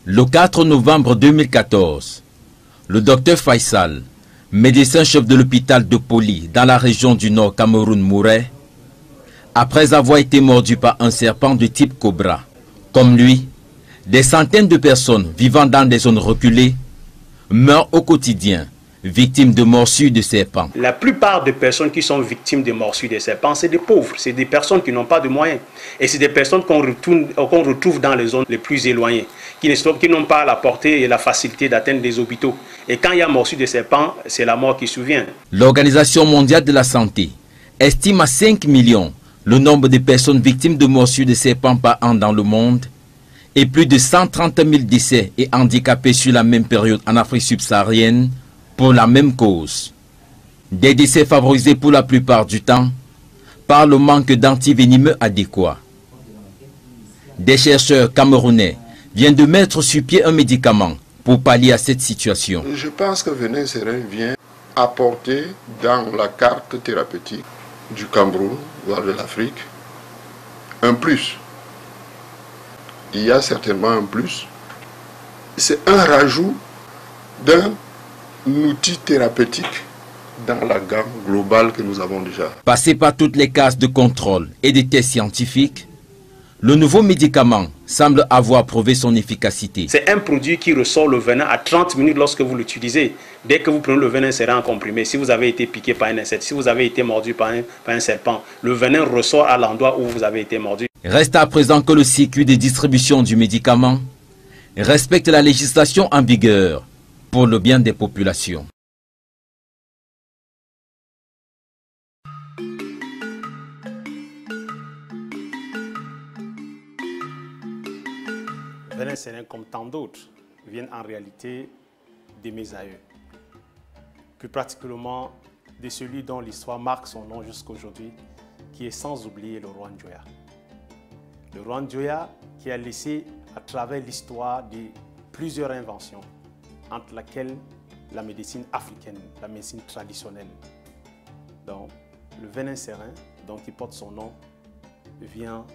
Le 4 novembre 2014, le docteur Faisal, médecin-chef de l'hôpital de Poli dans la région du Nord Cameroun mourait après avoir été mordu par un serpent de type cobra. Comme lui, des centaines de personnes vivant dans des zones reculées meurent au quotidien, victimes de morsures de serpents. La plupart des personnes qui sont victimes de morsures de serpents, c'est des pauvres, c'est des personnes qui n'ont pas de moyens. Et c'est des personnes qu'on retrouve dans les zones les plus éloignées, qui n'ont pas la portée et la facilité d'atteindre des hôpitaux. Et quand il y a morsure de serpents, c'est la mort qui survient. L'Organisation mondiale de la santé estime à 5 millions le nombre de personnes victimes de morsures de serpents par an dans le monde et plus de 130 000 décès et handicapés sur la même période en Afrique subsaharienne pour la même cause. Des décès favorisés pour la plupart du temps par le manque d'antivenimeux adéquats. Des chercheurs camerounais viennent de mettre sur pied un médicament pour pallier à cette situation. Je pense que Venin Serein vient apporter dans la carte thérapeutique du Cameroun, voire de l'Afrique, un plus. Il y a certainement un plus. C'est un rajout d'un outil thérapeutique dans la gamme globale que nous avons déjà. Passé par toutes les cases de contrôle et des tests scientifiques, le nouveau médicament semble avoir prouvé son efficacité. C'est un produit qui ressort le venin à 30 minutes lorsque vous l'utilisez. Dès que vous prenez le venin serein en comprimé, si vous avez été piqué par un insecte, si vous avez été mordu par un serpent, le venin ressort à l'endroit où vous avez été mordu. Reste à présent que le circuit de distribution du médicament respecte la législation en vigueur pour le bien des populations. Venin serein, comme tant d'autres, viennent en réalité de mes aïeux. Plus particulièrement de celui dont l'histoire marque son nom jusqu'à aujourd'hui, qui est sans oublier le roi Njoya. Le roi Njoya qui a laissé à travers l'histoire de plusieurs inventions, entre lesquelles la médecine africaine, la médecine traditionnelle. Donc, le venin serein, dont il porte son nom, vient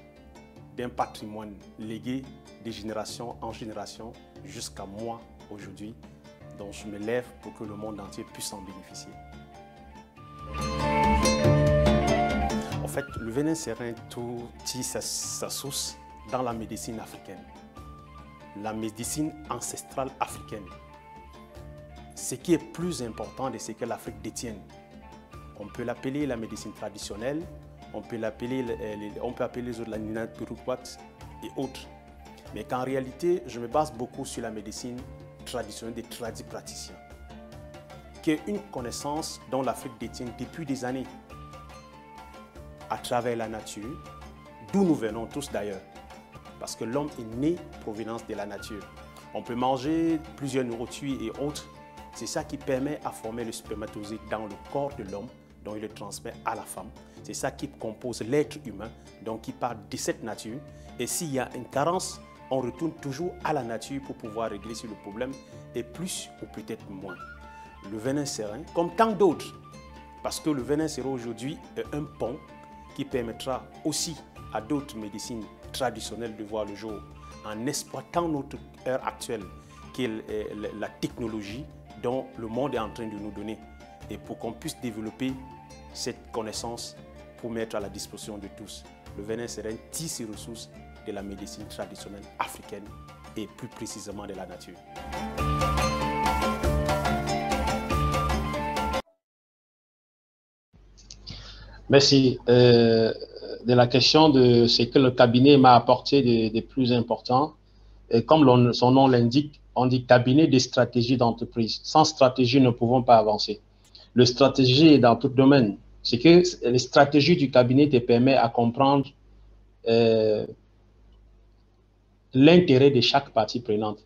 d'un patrimoine légué de génération en génération jusqu'à moi aujourd'hui, dont je me lève pour que le monde entier puisse en bénéficier. En fait, le venin serein tire sa source dans la médecine africaine, la médecine ancestrale africaine. Ce qui est plus important de ce que l'Afrique détient. On peut l'appeler la médecine traditionnelle, on peut appeler les autres la Nina Purukwat et autres. Mais qu'en réalité, je me base beaucoup sur la médecine traditionnelle des tradipraticiens, qui est une connaissance dont l'Afrique détient depuis des années à travers la nature, d'où nous venons tous d'ailleurs, parce que l'homme est né provenance de la nature. On peut manger plusieurs nourritures et autres, c'est ça qui permet à former le spermatozoïde dans le corps de l'homme, dont il le transmet à la femme. C'est ça qui compose l'être humain, donc qui part de cette nature. Et s'il y a une carence, on retourne toujours à la nature pour pouvoir régler sur le problème, et plus ou peut-être moins. Le venin serein, comme tant d'autres, parce que le venin serein aujourd'hui est un pont qui permettra aussi à d'autres médecines traditionnelles de voir le jour en exploitant notre heure actuelle, qui est la technologie dont le monde est en train de nous donner, et pour qu'on puisse développer cette connaissance pour mettre à la disposition de tous. Le venin serein tire ses ressources de la médecine traditionnelle africaine et plus précisément de la nature. Merci. De la question de ce que le cabinet m'a apporté de plus important, et comme son nom l'indique, on dit cabinet des stratégies d'entreprise. Sans stratégie, nous ne pouvons pas avancer. La stratégie est dans tout domaine. C'est que les stratégies du cabinet te permettent à comprendre l'intérêt de chaque partie prenante.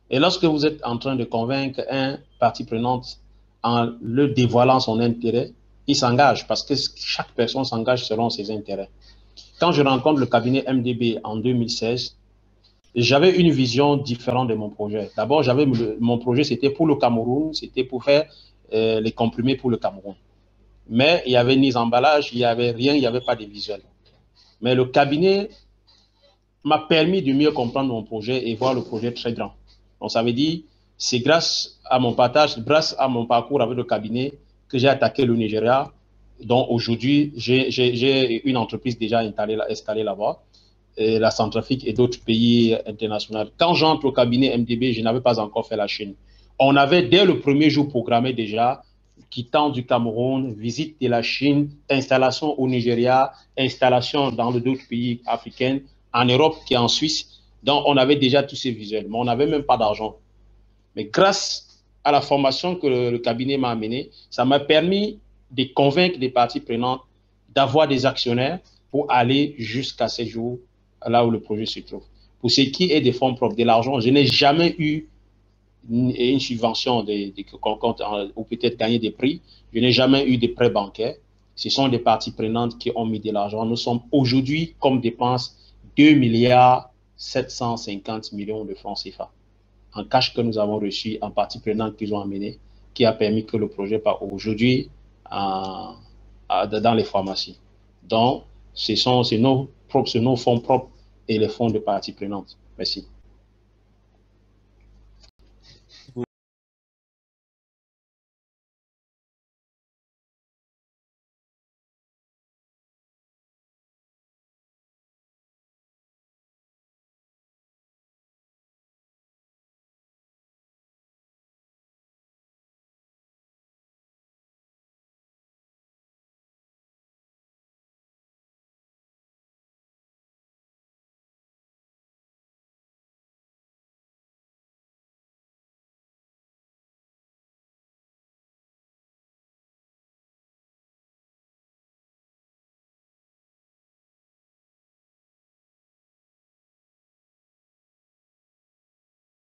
Et lorsque vous êtes en train de convaincre une partie prenante en le dévoilant son intérêt, il s'engage parce que chaque personne s'engage selon ses intérêts. Quand je rencontre le cabinet MDB en 2016, j'avais une vision différente de mon projet. D'abord, mon projet, c'était pour le Cameroun, c'était pour faire les comprimés pour le Cameroun. Mais il n'y avait ni emballage, il n'y avait rien, il n'y avait pas de visuel. Mais le cabinet m'a permis de mieux comprendre mon projet et voir le projet très grand. Donc, ça veut dire, c'est grâce à mon partage, grâce à mon parcours avec le cabinet que j'ai attaqué le Nigeria. Donc, aujourd'hui, j'ai une entreprise déjà installée là-bas, la Centrafrique et d'autres pays internationaux. Quand j'entre au cabinet MDB, je n'avais pas encore fait la Chine. On avait, dès le premier jour, programmé déjà, quittant du Cameroun, visite de la Chine, installation au Nigeria, installation dans d'autres pays africains, en Europe et en Suisse. Donc, on avait déjà tous ces visuels, mais on n'avait même pas d'argent. Mais grâce à la formation que le cabinet m'a amenée, ça m'a permis de convaincre des parties prenantes d'avoir des actionnaires pour aller jusqu'à ces jours là où le projet se trouve. Pour ce qui est des fonds propres, de l'argent, je n'ai jamais eu une subvention ou peut-être gagner des prix. Je n'ai jamais eu de prêts bancaires. Ce sont des parties prenantes qui ont mis de l'argent. Nous sommes aujourd'hui, comme dépense, 2 milliards 750 millions de francs CFA en cash que nous avons reçu en partie prenante qu'ils ont amené, qui a permis que le projet part aujourd'hui dans les pharmacies. Donc, ce sont nos fonds propres et les fonds de parties prenantes. Merci.